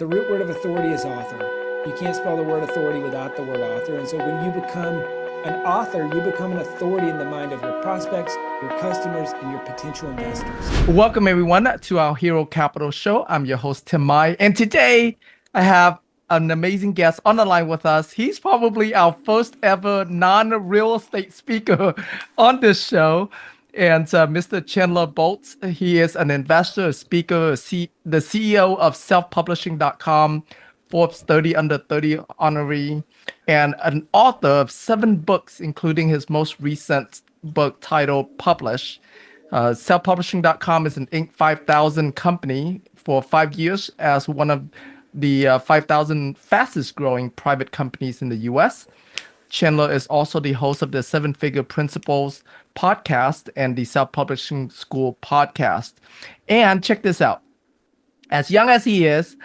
The root word of authority is author. You can't spell the word authority without the word author. And so when you become an author, you become an authority in the mind of your prospects, your customers, and your potential investors. Welcome everyone to our Hero Capital Show. I'm your host, Tim Mai. And today I have an amazing guest on the line with us. He's probably our first ever non-real estate speaker on this show. And Mr. Chandler Bolt, he is an investor, a speaker, the CEO of selfpublishing.com, Forbes 30 Under 30 honoree, and an author of 7 books, including his most recent book titled Publish. Selfpublishing.com is an Inc. 5000 company for 5 years as one of the 5,000 fastest growing private companies in the US. Chandler is also the host of the 7-Figure Principles podcast and the Self-Publishing School podcast. And check this out. As young as he is,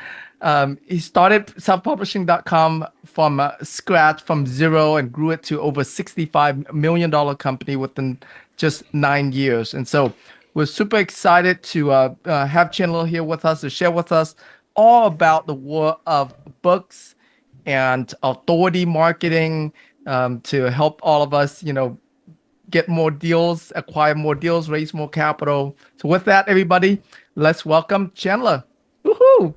he started selfpublishing.com from scratch, from zero, and grew it to over $65 million company within just 9 years. And so we're super excited to have Chandler here with us to share with us all about the world of books and authority marketing, to help all of us, get more deals, acquire more deals, raise more capital. So with that, everybody, let's welcome Chandler. Woohoo!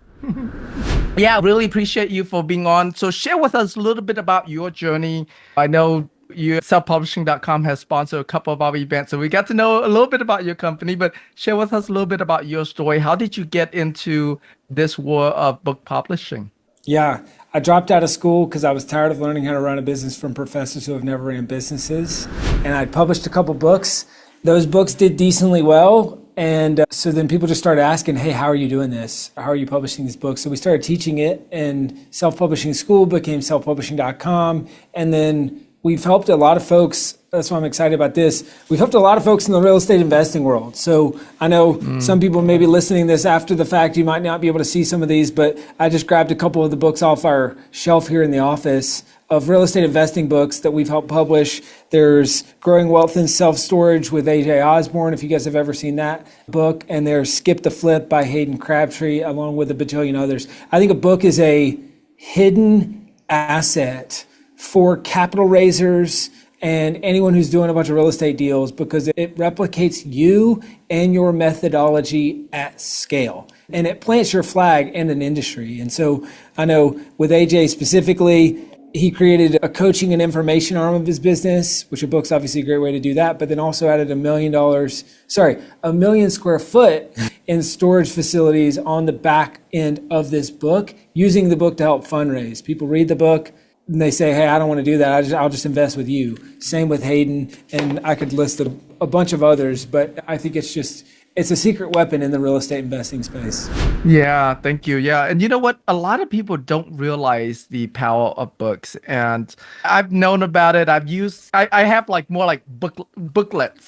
Yeah, really appreciate you for being on. So share with us a little bit about your journey. I know selfpublishing.com has sponsored a couple of our events, so we got to know a little bit about your company, but share with us a little bit about your story. How did you get into this world of book publishing? Yeah, I dropped out of school because I was tired of learning how to run a business from professors who have never ran businesses. And I published a couple books. Those books did decently well. And so then people just started asking, hey, how are you doing this? How are you publishing these books? So we started teaching it, and Self-Publishing School became selfpublishing.com. And then we've helped a lot of folks. That's why I'm excited about this. We've helped a lot of folks in the real estate investing world. So I know some people may be listening to this after the fact. You might not be able to see some of these, but I just grabbed a couple of the books off our shelf here in the office of real estate investing books that we've helped publish. There's Growing Wealth in Self-Storage with AJ Osborne, if you guys have ever seen that book. And there's Skip the Flip by Hayden Crabtree, along with a bajillion others. I think a book is a hidden asset for capital raisers and anyone who's doing a bunch of real estate deals, because it replicates you and your methodology at scale. And it plants your flag in an industry. And so I know with AJ specifically, he created a coaching and information arm of his business, which a book's obviously a great way to do that, but then also added $1 million square foot in storage facilities on the back end of this book, using the book to help fundraise. People read the book and they say, hey, I don't want to do that. I'll just invest with you. Same with Hayden. And I could list a bunch of others, but I think it's a secret weapon in the real estate investing space. Yeah, thank you. Yeah. And you know what? A lot of people don't realize the power of books. And I've known about it. I have more like booklets,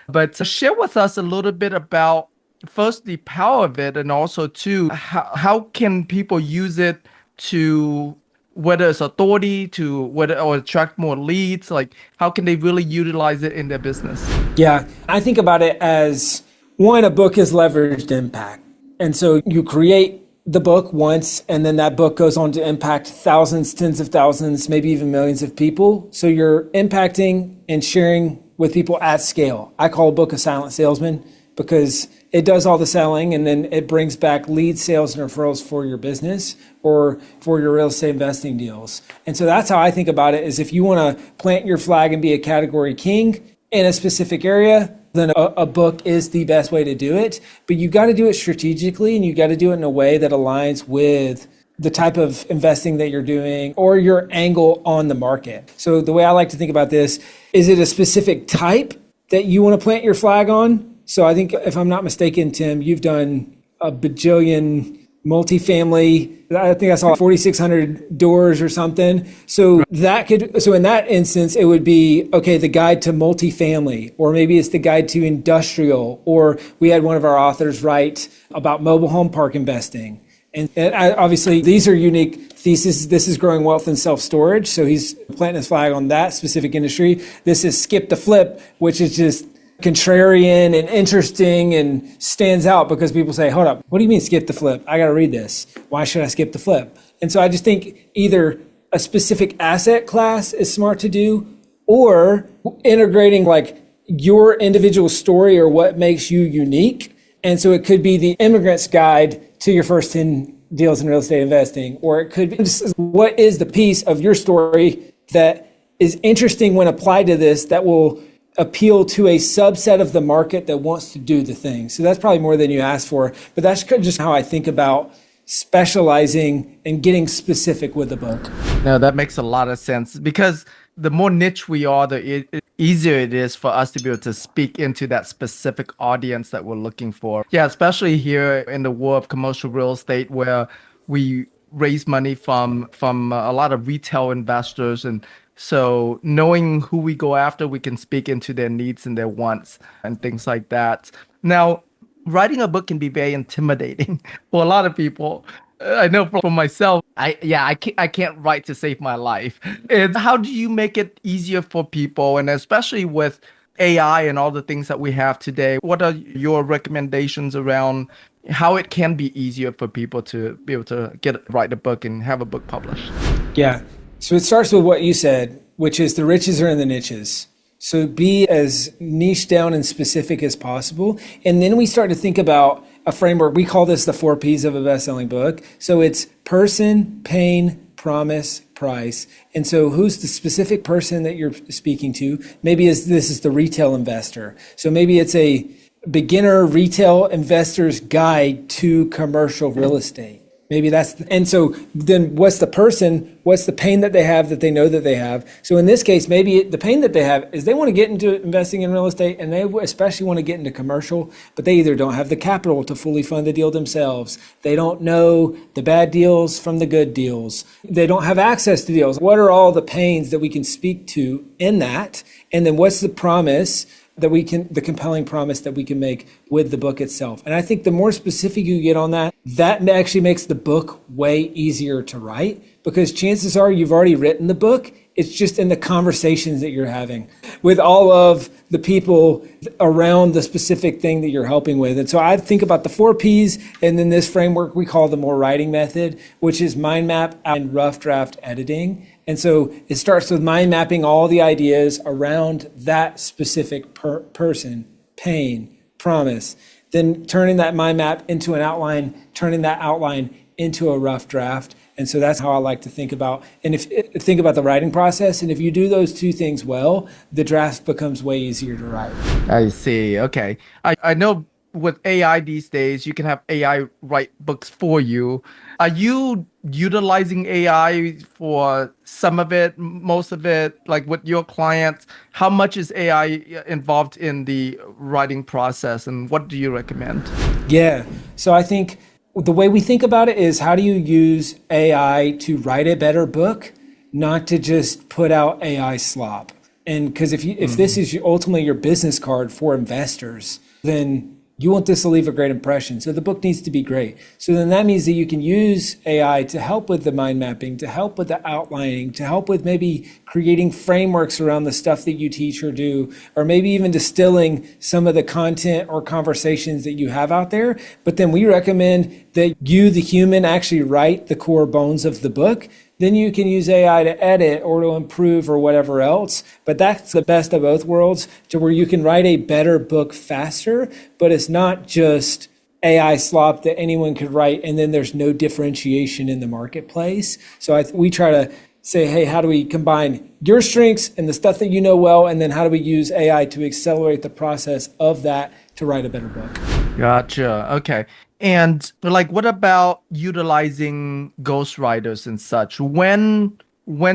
but share with us a little bit about first the power of it, and also too, how can people use it to, whether it's authority or attract more leads, like how can they really utilize it in their business? Yeah, I think about it as, one, a book is leveraged impact. And so you create the book once, and then that book goes on to impact thousands, tens of thousands, maybe even millions of people. So you're impacting and sharing with people at scale. I call a book a silent salesman because it does all the selling, and then it brings back lead sales and referrals for your business or for your real estate investing deals. And so that's how I think about it, is if you want to plant your flag and be a category king in a specific area, then a book is the best way to do it. But you got to do it strategically, and you got to do it in a way that aligns with the type of investing that you're doing or your angle on the market. So the way I like to think about this, is it a specific type that you want to plant your flag on? So I think, if I'm not mistaken, Tim, you've done a bajillion multifamily. I think I saw 4,600 doors or something. So in that instance, it would be, okay, the guide to multifamily, or maybe it's the guide to industrial, or we had one of our authors write about mobile home park investing. And obviously, these are unique theses. This is Growing Wealth in Self-Storage. So he's planting his flag on that specific industry. This is Skip the Flip, which is just contrarian and interesting and stands out because people say, hold up, what do you mean skip the flip? I got to read this. Why should I skip the flip? And so I just think either a specific asset class is smart to do, or integrating like your individual story or what makes you unique. And so it could be the immigrant's guide to your first 10 deals in real estate investing, or it could be just what is the piece of your story that is interesting when applied to this that will appeal to a subset of the market that wants to do the thing. So that's probably more than you asked for, but that's just how I think about specializing and getting specific with the book. No, that makes a lot of sense, because the more niche we are, the easier it is for us to be able to speak into that specific audience that we're looking for. Yeah, especially here in the world of commercial real estate, where we raise money from a lot of retail investors. And so knowing who we go after, we can speak into their needs and their wants and things like that. Now, writing a book can be very intimidating for a lot of people. I know for myself, I can't write to save my life. And how do you make it easier for people, and especially with AI and all the things that we have today? What are your recommendations around how it can be easier for people to be able to write a book and have a book published? Yeah. So it starts with what you said, which is the riches are in the niches. So be as niche down and specific as possible. And then we start to think about a framework. We call this the 4 Ps of a best-selling book. So it's person, pain, promise, price. And so who's the specific person that you're speaking to? Maybe this is the retail investor. So maybe it's a beginner retail investor's guide to commercial real estate. Maybe and so then what's the person, what's the pain that they have that they know that they have? So in this case, maybe the pain that they have is they want to get into investing in real estate, and they especially want to get into commercial, but they either don't have the capital to fully fund the deal themselves. They don't know the bad deals from the good deals. They don't have access to deals. What are all the pains that we can speak to in that? And then what's the promise that the compelling promise that we can make with the book itself? And I think the more specific you get on that, that actually makes the book way easier to write, because chances are you've already written the book. It's just in the conversations that you're having with all of the people around the specific thing that you're helping with. And so I think about the 4 Ps, and then this framework we call the more writing method, which is mind map and rough draft editing. And so it starts with mind mapping all the ideas around that specific person, pain, promise, then turning that mind map into an outline, turning that outline into a rough draft. And so that's how I like to think about, think about the writing process. And if you do those 2 things well, the draft becomes way easier to write. I see. Okay. I know with AI these days, you can have AI write books for you. Are you utilizing AI for some of it, most of it, like with your clients? How much is AI involved in the writing process, and what do you recommend? Yeah. So I think the way we think about it is, how do you use AI to write a better book, not to just put out AI slop? And because if this is ultimately your business card for investors, then you want this to leave a great impression. So the book needs to be great. So then that means that you can use AI to help with the mind mapping, to help with the outlining, to help with maybe creating frameworks around the stuff that you teach or do, or maybe even distilling some of the content or conversations that you have out there. But then we recommend that you, the human, actually write the core bones of the book. Then you can use AI to edit or to improve or whatever else. But that's the best of both worlds, to where you can write a better book faster, but it's not just AI slop that anyone could write, and then there's no differentiation in the marketplace. So we try to say, hey, how do we combine your strengths and the stuff that you know well, and then how do we use AI to accelerate the process of that to write a better book? Gotcha. Okay. And like, what about utilizing ghostwriters and such? When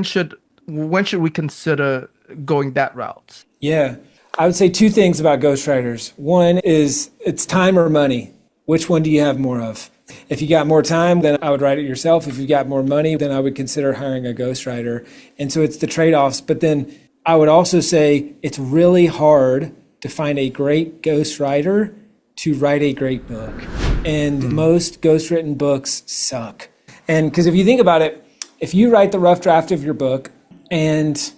should we consider going that route? Yeah, I would say 2 things about ghostwriters. One is it's time or money. Which one do you have more of? If you got more time, then I would write it yourself. If you got more money, then I would consider hiring a ghostwriter. And so it's the trade-offs. But then I would also say it's really hard to find a great ghostwriter to write a great book. And most ghostwritten books suck. And because if you think about it, if you write the rough draft of your book, and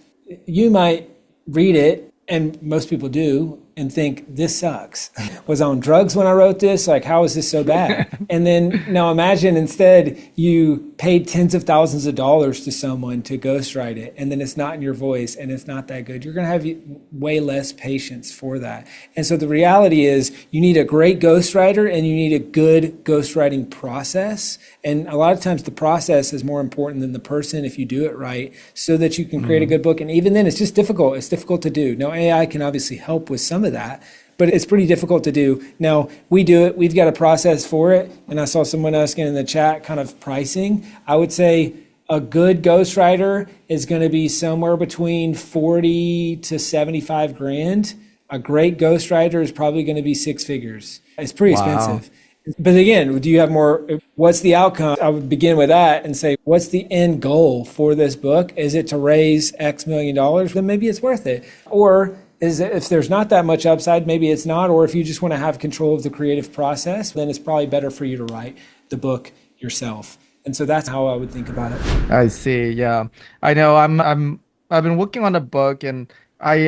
you might read it, and most people do, and think, this sucks. Was I on drugs when I wrote this? Like, how is this so bad? And then now imagine instead you paid tens of thousands of dollars to someone to ghostwrite it, and then it's not in your voice and it's not that good. You're going to have way less patience for that. And so the reality is you need a great ghostwriter and you need a good ghostwriting process. And a lot of times the process is more important than the person if you do it right, so that you can create a good book. And even then it's just difficult. It's difficult to do. Now AI can obviously help with some of that, but it's pretty difficult to do. Now, we do it. We've got a process for it. And I saw someone asking in the chat kind of pricing. I would say a good ghostwriter is going to be somewhere between 40 to 75 grand. A great ghostwriter is probably going to be six figures. It's pretty expensive. But again, do you have more? What's the outcome? I would begin with that and say, what's the end goal for this book? Is it to raise X million dollars? Then maybe it's worth it. Or is it, if there's not that much upside, maybe it's not. Or if you just want to have control of the creative process, then it's probably better for you to write the book yourself. And so that's how I would think about it. I see. Yeah, I know. I've been working on a book, and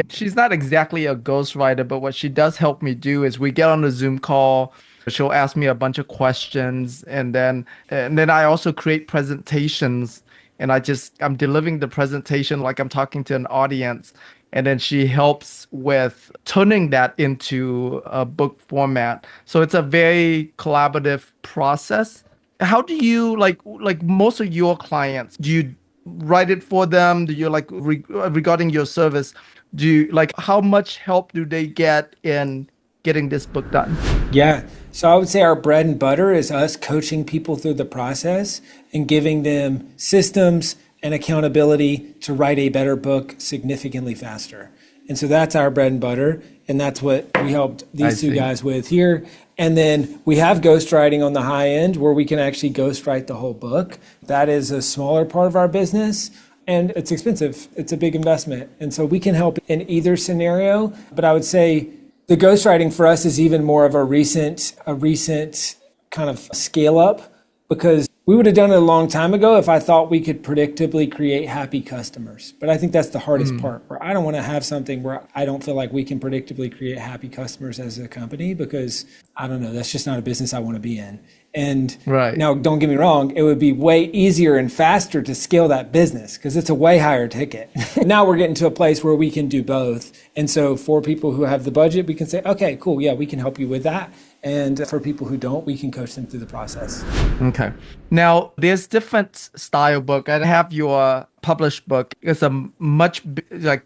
she's not exactly a ghostwriter, but what she does help me do is we get on a Zoom call. She'll ask me a bunch of questions, and then I also create presentations, and I'm delivering the presentation like I'm talking to an audience. And then she helps with turning that into a book format. So it's a very collaborative process. How do you like most of your clients? Do you write it for them? Do you regarding your service? Do you how much help do they get in getting this book done? Yeah. So I would say our bread and butter is us coaching people through the process and giving them systems and accountability to write a better book significantly faster. And so that's our bread and butter. And that's what we helped these two guys with here. And then we have ghostwriting on the high end where we can actually ghostwrite the whole book. That is a smaller part of our business. And it's expensive. It's a big investment. And so we can help in either scenario. But I would say the ghostwriting for us is even more of a recent kind of scale up, because we would have done it a long time ago if I thought we could predictably create happy customers. But I think that's the hardest part, where I don't want to have something where I don't feel like we can predictably create happy customers as a company, because I don't know, that's just not a business I want to be in. And now, don't get me wrong, it would be way easier and faster to scale that business because it's a way higher ticket. Now we're getting to a place where we can do both. And so for people who have the budget, we can say, okay, cool, yeah, we can help you with that. And for people who don't, we can coach them through the process. Okay. Now, there's different style book. I have your published book. It's a much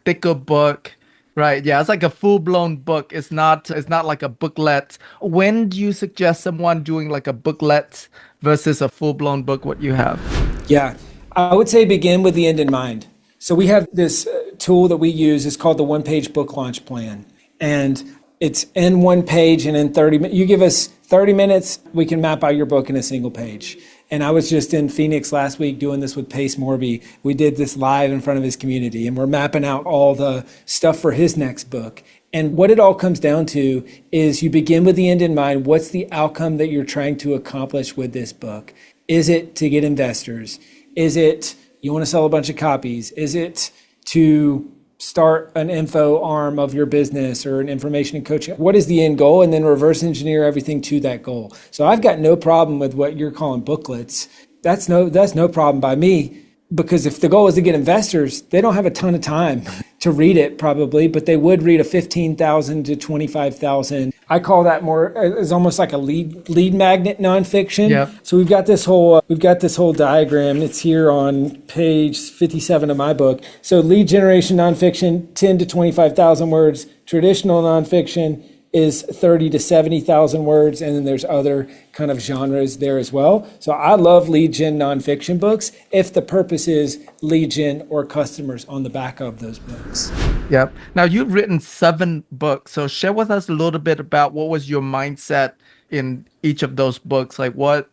thicker book. Right. Yeah. It's like a full-blown book. It's not like a booklet. When do you suggest someone doing like a booklet versus a full-blown book, what you have? Yeah. I would say begin with the end in mind. So we have this tool that we use. It's called the one-page book launch plan. And it's in one page, and in 30 minutes, you give us 30 minutes, we can map out your book in a single page. And I was just in Phoenix last week doing this with Pace Morby. We did this live in front of his community, and we're mapping out all the stuff for his next book. And what it all comes down to is you begin with the end in mind. What's the outcome that you're trying to accomplish with this book? Is it to get investors? Is it you want to sell a bunch of copies? Is it to start an info arm of your business or an information and coaching? What is the end goal? And then reverse engineer everything to that goal. So I've got no problem with what you're calling booklets. That's no problem by me, because if the goal is to get investors, they don't have a ton of time to read it probably, but they would read a 15,000 to 25,000. I call that more as almost like a lead magnet nonfiction. Yep. So we've got this whole diagram. It's here on page 57 of my book. So lead generation nonfiction, 10 to 25,000 words. Traditional nonfiction is 30 to 70,000 words, and then there's other kind of genres there as well. So I love lead gen nonfiction books if the purpose is lead gen or customers on the back of those books. Yep. Now you've written 7 books, so share with us a little bit about what was your mindset in each of those books. Like what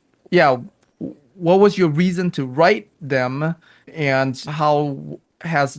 was your reason to write them, and how has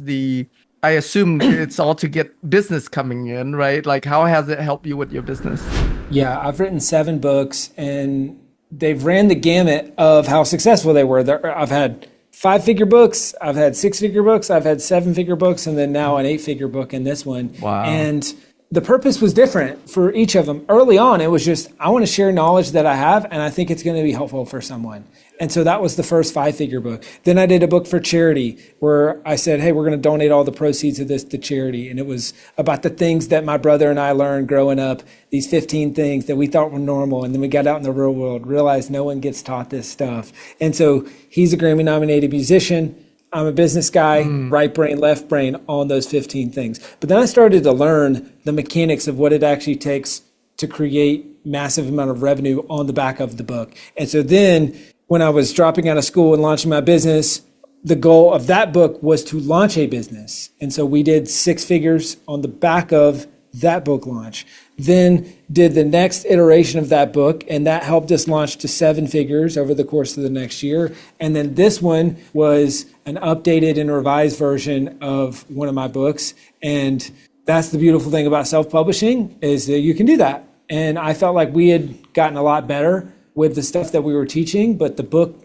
I assume it's all to get business coming in, right? Like how has it helped you with your business? Yeah, I've written 7 books, and they've ran the gamut of how successful they were. I've had 5-figure books, I've had 6-figure books, I've had 7-figure books, and then now an 8-figure book in this one. Wow. And the purpose was different for each of them. Early on, it was just, I want to share knowledge that I have, and I think it's going to be helpful for someone. And so that was the first 5-figure book. Then I did a book for charity where I said, hey, we're going to donate all the proceeds of this to charity. And it was about the things that my brother and I learned growing up, these 15 things that we thought were normal. And then we got out in the real world, realized no one gets taught this stuff. And so he's a Grammy nominated musician. I'm a business guy, right brain, left brain on those 15 things. But then I started to learn the mechanics of what it actually takes to create massive amount of revenue on the back of the book. And so then when I was dropping out of school and launching my business, the goal of that book was to launch a business. And so we did 6 figures on the back of that book launch. Then did the next iteration of that book, and that helped us launch to 7 figures over the course of the next year. And then this one was an updated and revised version of one of my books. And that's the beautiful thing about self-publishing, is that you can do that. And I felt like we had gotten a lot better with the stuff that we were teaching, but the book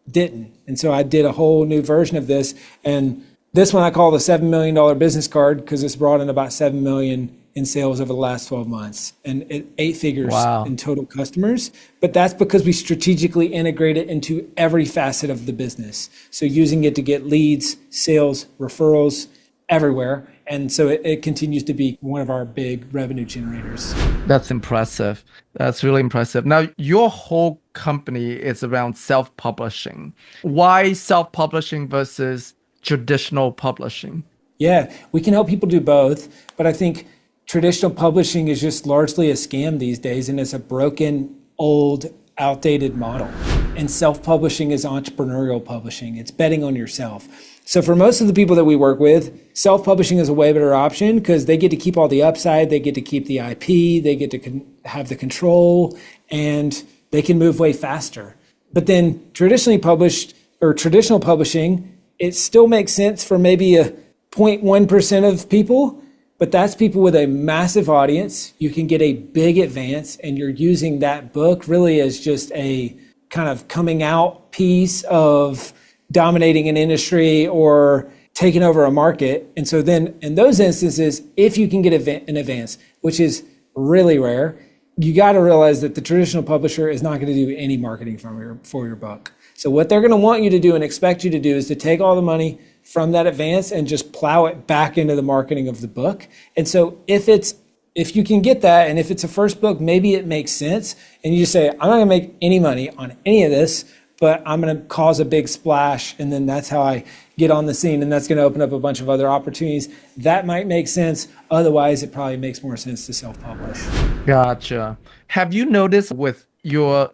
didn't. And so I did a whole new version of this. And this one I call the $7 million business card, because it's brought in about $7 million in sales over the last 12 months and 8 figures in total customers. But that's because we strategically integrate it into every facet of the business. So using it to get leads, sales, referrals everywhere. And so it continues to be one of our big revenue generators. That's impressive. That's really impressive. Now, your whole company is around self-publishing. Why self-publishing versus traditional publishing? Yeah, we can help people do both, but I think traditional publishing is just largely a scam these days, and it's a broken, old, outdated model. And self-publishing is entrepreneurial publishing. It's betting on yourself. So for most of the people that we work with, self-publishing is a way better option because they get to keep all the upside, they get to keep the IP, they get to have the control, and they can move way faster. But then traditionally published or traditional publishing, it still makes sense for maybe a 0.1% of people, but that's people with a massive audience. You can get a big advance, and you're using that book really as just a kind of coming out piece of dominating an industry or taking over a market. And so then in those instances, if you can get an advance, which is really rare, you got to realize that the traditional publisher is not going to do any marketing for your book. So what they're going to want you to do and expect you to do is to take all the money from that advance and just plow it back into the marketing of the book. And so if you can get that, and if it's a first book, maybe it makes sense. And you just say, I'm not going to make any money on any of this, but I'm going to cause a big splash. And then that's how I get on the scene. And that's going to open up a bunch of other opportunities. That might make sense. Otherwise, it probably makes more sense to self-publish. Gotcha. Have you noticed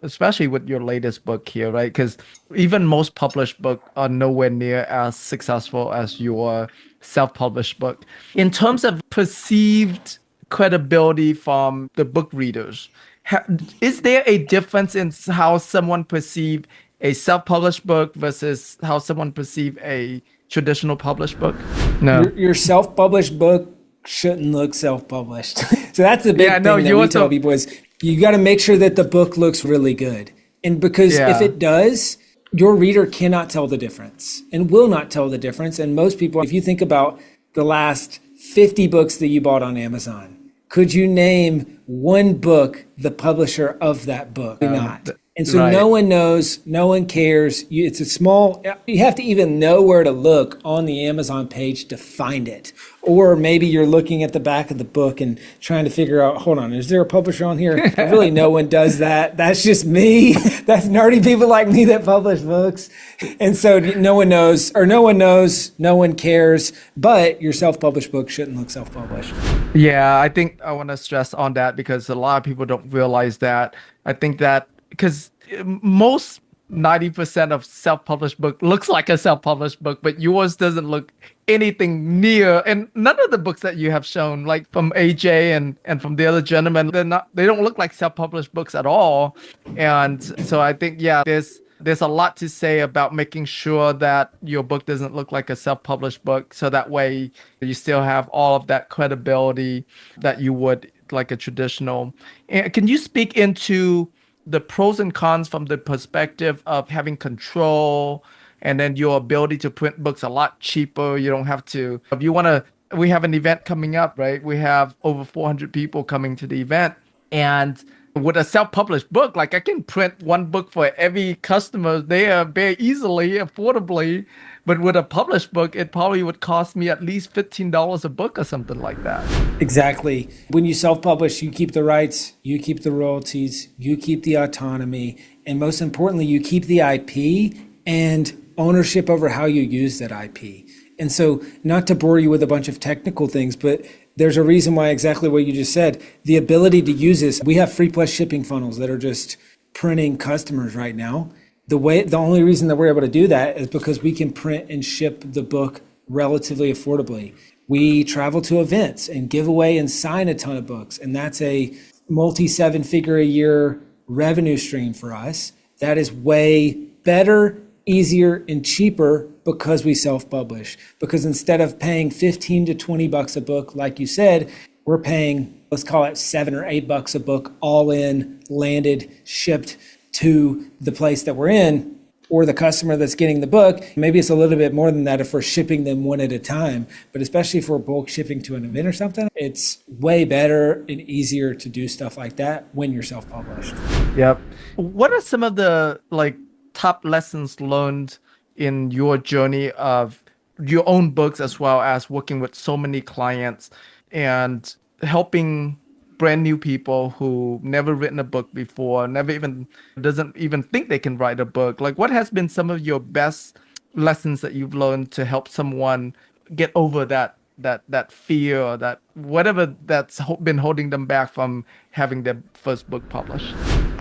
especially with your latest book here, right? Because even most published books are nowhere near as successful as your self-published book. In terms of perceived credibility from the book readers, is there a difference in how someone perceives a self-published book versus how someone perceives a traditional published book? No. Your self-published book shouldn't look self-published. So that's the big thing that we tell people is you got to make sure that the book looks really good. And because if it does, your reader cannot tell the difference and will not tell the difference. And most people, if you think about the last 50 books that you bought on Amazon, could you name one book, the publisher of that book? Not. And so no one knows, no one cares. You have to even know where to look on the Amazon page to find it. Or maybe you're looking at the back of the book and trying to figure out, hold on, is there a publisher on here? Really, no one does that. That's just me. That's nerdy people like me that publish books. And so no one knows, no one cares, but your self-published book shouldn't look self-published. Yeah, I think I want to stress on that because a lot of people don't realize that. I think that because most 90% of self-published book looks like a self-published book, but yours doesn't look anything near. And none of the books that you have shown, like from AJ and from the other gentleman, they don't look like self-published books at all. And so I think, there's a lot to say about making sure that your book doesn't look like a self-published book. So that way you still have all of that credibility that you would like a traditional. And can you speak into the pros and cons from the perspective of having control and then your ability to print books a lot cheaper? You don't have to, if you want to we have an event coming up, right? We have over 400 people coming to the event. And with a self-published book, like I can print one book for every customer there very easily, affordably. But with a published book, it probably would cost me at least $15 a book or something like that. Exactly. When you self publish, you keep the rights, you keep the royalties, you keep the autonomy, and most importantly, you keep the IP and ownership over how you use that IP. And so, not to bore you with a bunch of technical things, but there's a reason why exactly what you just said. The ability to use this, we have free plus shipping funnels that are just printing customers right now. The only reason that we're able to do that is because we can print and ship the book relatively affordably. We travel to events and give away and sign a ton of books, and that's a multi seven figure a year revenue stream for us. That is way better, easier, and cheaper because we self-publish. Because instead of paying 15 to 20 bucks a book, like you said, we're paying, let's call it $7 or $8 a book, all in, landed, shipped to the place that we're in, or the customer that's getting the book. Maybe it's a little bit more than that if we're shipping them one at a time, but especially if we're bulk shipping to an event or something, it's way better and easier to do stuff like that when you're self-published. Yep. What are some of the like top lessons learned in your journey of your own books as well as working with so many clients and helping brand new people who never written a book before, never even doesn't even think they can write a book? Like what has been some of your best lessons that you've learned to help someone get over that fear or that whatever that's been holding them back from having their first book published?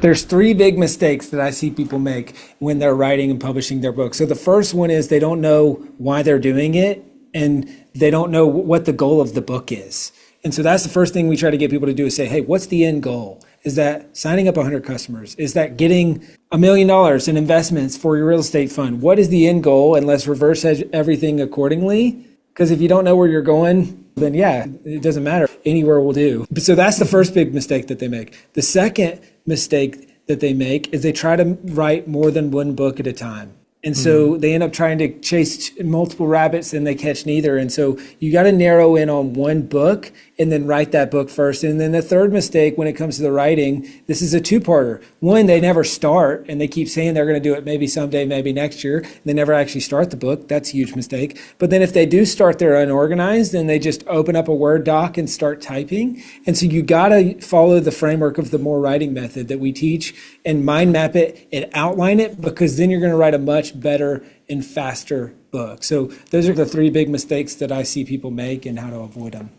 There's three big mistakes that I see people make when they're writing and publishing their book. So the first one is they don't know why they're doing it and they don't know what the goal of the book is. And so that's the first thing we try to get people to do is say, hey, what's the end goal? Is that signing up 100 customers? Is that getting $1 million in investments for your real estate fund? What is the end goal? And let's reverse everything accordingly. Because if you don't know where you're going, then yeah, it doesn't matter. Anywhere will do. So that's the first big mistake that they make. The second mistake that they make is they try to write more than one book at a time. And so they end up trying to chase multiple rabbits and they catch neither. And so you got to narrow in on one book and then write that book first. And then the third mistake when it comes to the writing, this is a two-parter. One, they never start and they keep saying they're going to do it maybe someday, maybe next year. They never actually start the book. That's a huge mistake. But then if they do start, they're unorganized and they just open up a Word doc and start typing. And so you got to follow the framework of the more writing method that we teach and mind map it and outline it, because then you're going to write a much better and faster book. So those are the three big mistakes that I see people make and how to avoid them.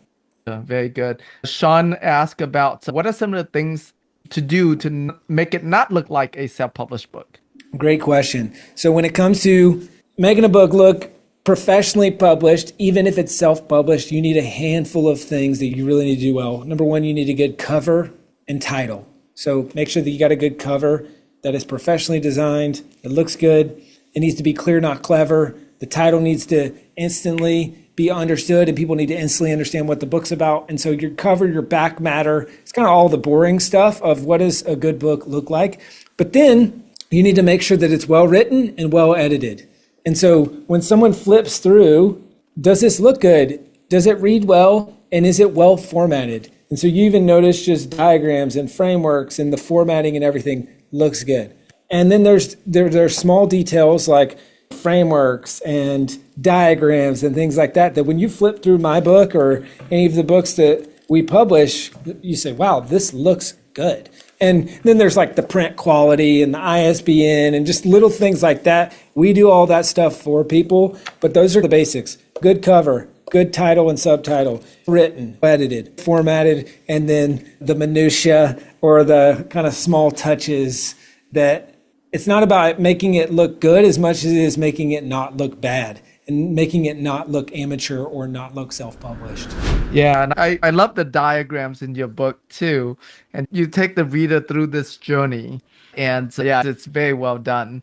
Very good. Sean asked about what are some of the things to do to make it not look like a self-published book? Great question. So when it comes to making a book look professionally published, even if it's self-published, you need a handful of things that you really need to do well. Number one, you need a good cover and title. So make sure that you got a good cover that is professionally designed. It looks good. It needs to be clear, not clever. The title needs to instantly be understood and people need to instantly understand what the book's about. And so your cover, your back matter, it's kind of all the boring stuff of what does a good book look like. But then you need to make sure that it's well written and well edited. And so when someone flips through, does this look good? Does it read well? And is it well formatted? And so you even notice just diagrams and frameworks and the formatting and everything looks good. And then there's small details like frameworks and diagrams and things like that when you flip through my book or any of the books that we publish, you say, wow, this looks good. And then there's like the print quality and the ISBN and just little things like that. We do all that stuff for people, but those are the basics. Good cover, good title and subtitle, written, edited, formatted, and then the minutia or the kind of small touches that it's not about making it look good as much as it is making it not look bad and making it not look amateur or not look self-published. Yeah, and I love the diagrams in your book too. And you take the reader through this journey. And so, yeah, it's very well done.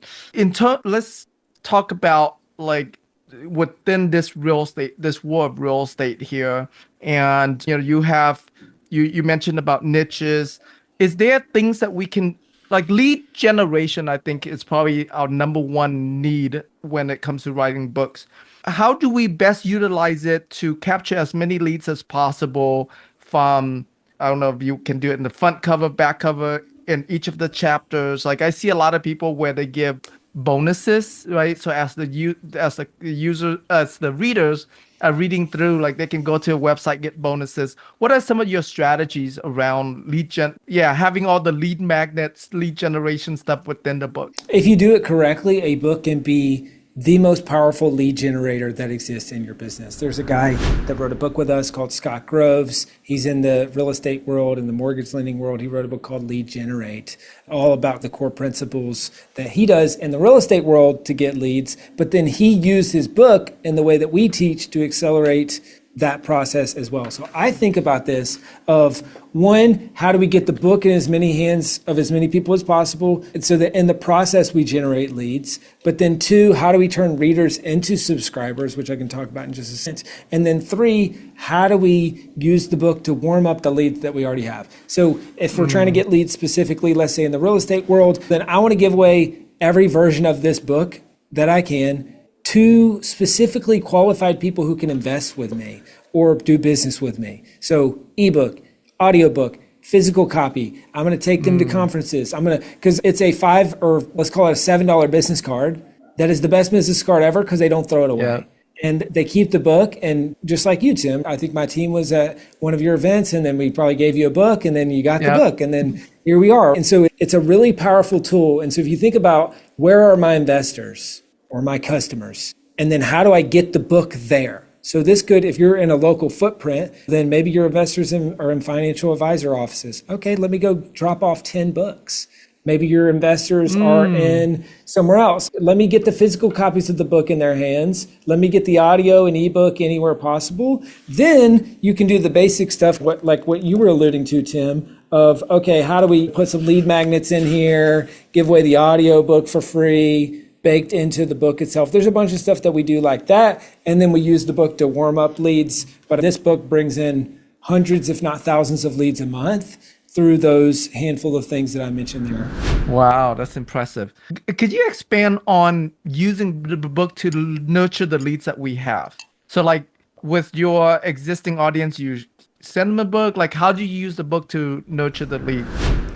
Let's talk about like within this real estate, this world of real estate here. And you mentioned about niches. Is there things that we can Like lead generation, I think is probably our number one need when it comes to writing books. How do we best utilize it to capture as many leads as possible from, I don't know if you can do it in the front cover, back cover, in each of the chapters. Like I see a lot of people where they give bonuses, right? So as the user, as the readers are reading through, like they can go to a website, get bonuses. What are some of your strategies around lead gen? Yeah, having all the lead magnets, lead generation stuff within the book. If you do it correctly, a book can be the most powerful lead generator that exists in your business. There's a guy that wrote a book with us called Scott Groves. He's in the real estate world and the mortgage lending world. He wrote a book called Lead Generate, all about the core principles that he does in the real estate world to get leads. But then he used his book in the way that we teach to accelerate that process as well. So I think about this of one, how do we get the book in as many hands of as many people as possible? And so that in the process we generate leads. But then two, how do we turn readers into subscribers, which I can talk about in just a second. And then three, how do we use the book to warm up the leads that we already have? So if we're trying to get leads specifically, let's say in the real estate world, then I want to give away every version of this book that I can to specifically qualified people who can invest with me or do business with me. So ebook, audiobook, physical copy. I'm going to take them to conferences. Because it's a or let's call it a $7 business card. That is the best business card ever because they don't throw it away. Yeah. And they keep the book. And just like you, Tim, I think my team was at one of your events and then we probably gave you a book and then you got the book and then here we are. And so it's a really powerful tool. And so if you think about where are my investors or my customers, and then how do I get the book there? So this could, if you're in a local footprint, then maybe your investors are in financial advisor offices. Okay, let me go drop off 10 books. Maybe your investors are in somewhere else. Let me get the physical copies of the book in their hands. Let me get the audio and ebook anywhere possible. Then you can do the basic stuff, like what you were alluding to, Tim, of, okay, how do we put some lead magnets in here, give away the audio book for free, baked into the book itself. There's a bunch of stuff that we do like that. And then we use the book to warm up leads. But this book brings in hundreds, if not thousands of leads a month through those handful of things that I mentioned there. Wow, that's impressive. Could you expand on using the book to nurture the leads that we have? So like with your existing audience, you send them a book. Like how do you use the book to nurture the lead?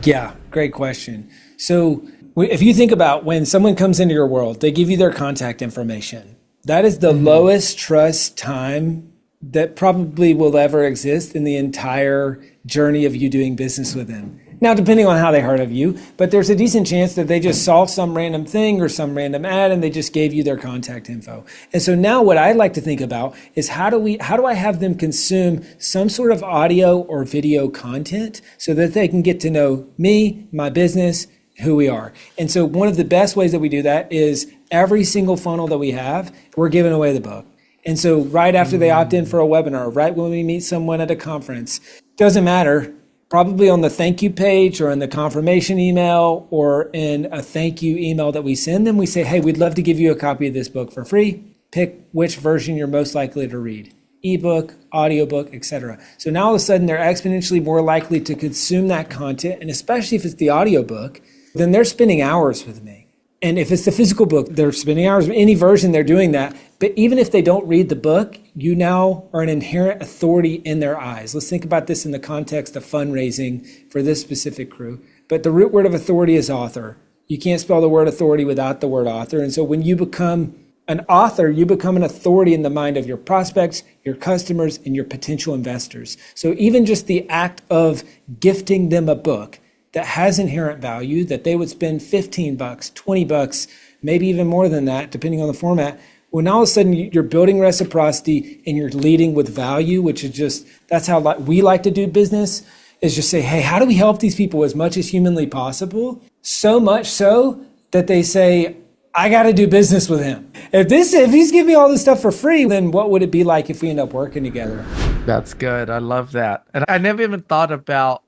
Yeah, great question. So if you think about when someone comes into your world, they give you their contact information. That is the lowest trust time that probably will ever exist in the entire journey of you doing business with them. Now, depending on how they heard of you, but there's a decent chance that they just saw some random thing or some random ad and they just gave you their contact info. And so now what I'd like to think about is how do I have them consume some sort of audio or video content so that they can get to know me, my business, who we are. And so one of the best ways that we do that is every single funnel that we have, we're giving away the book. And so right after they opt in for a webinar, right when we meet someone at a conference, doesn't matter, probably on the thank you page or in the confirmation email or in a thank you email that we send them, we say, hey, we'd love to give you a copy of this book for free. Pick which version you're most likely to read. Ebook, audiobook, etc. So now all of a sudden they're exponentially more likely to consume that content. And especially if it's the audiobook, then they're spending hours with me. And if it's the physical book, they're spending hours with any version, they're doing that. But even if they don't read the book, you now are an inherent authority in their eyes. Let's think about this in the context of fundraising for this specific crew. But the root word of authority is author. You can't spell the word authority without the word author. And so when you become an author, you become an authority in the mind of your prospects, your customers, and your potential investors. So even just the act of gifting them a book that has inherent value, that they would spend $15, $20, maybe even more than that, depending on the format. When all of a sudden you're building reciprocity and you're leading with value, which is just, that's how we like to do business, is just say, hey, how do we help these people as much as humanly possible? So much so that they say, I got to do business with him. If he's giving me all this stuff for free, then what would it be like if we end up working together? That's good. I love that. And I never even thought about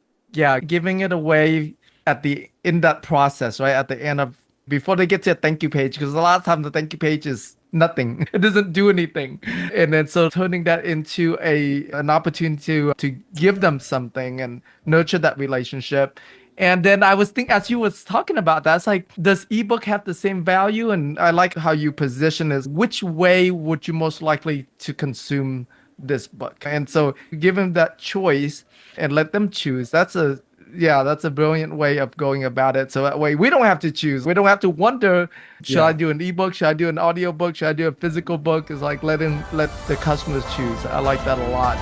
giving it away in that process, right? At the end of, before they get to a thank you page, because a lot of times the thank you page is nothing. It doesn't do anything. And then so turning that into an opportunity to give them something and nurture that relationship. And then I was thinking, as you was talking about that, it's like, does ebook have the same value? And I like how you position this. Which way would you most likely to consume this book? And so give them that choice and let them choose. That's a brilliant way of going about it. So that way we don't have to choose. We don't have to wonder, should I Yeah. do an ebook? Should I do an audio book? Should I do a physical book? It's like let the customers choose. I like that a lot.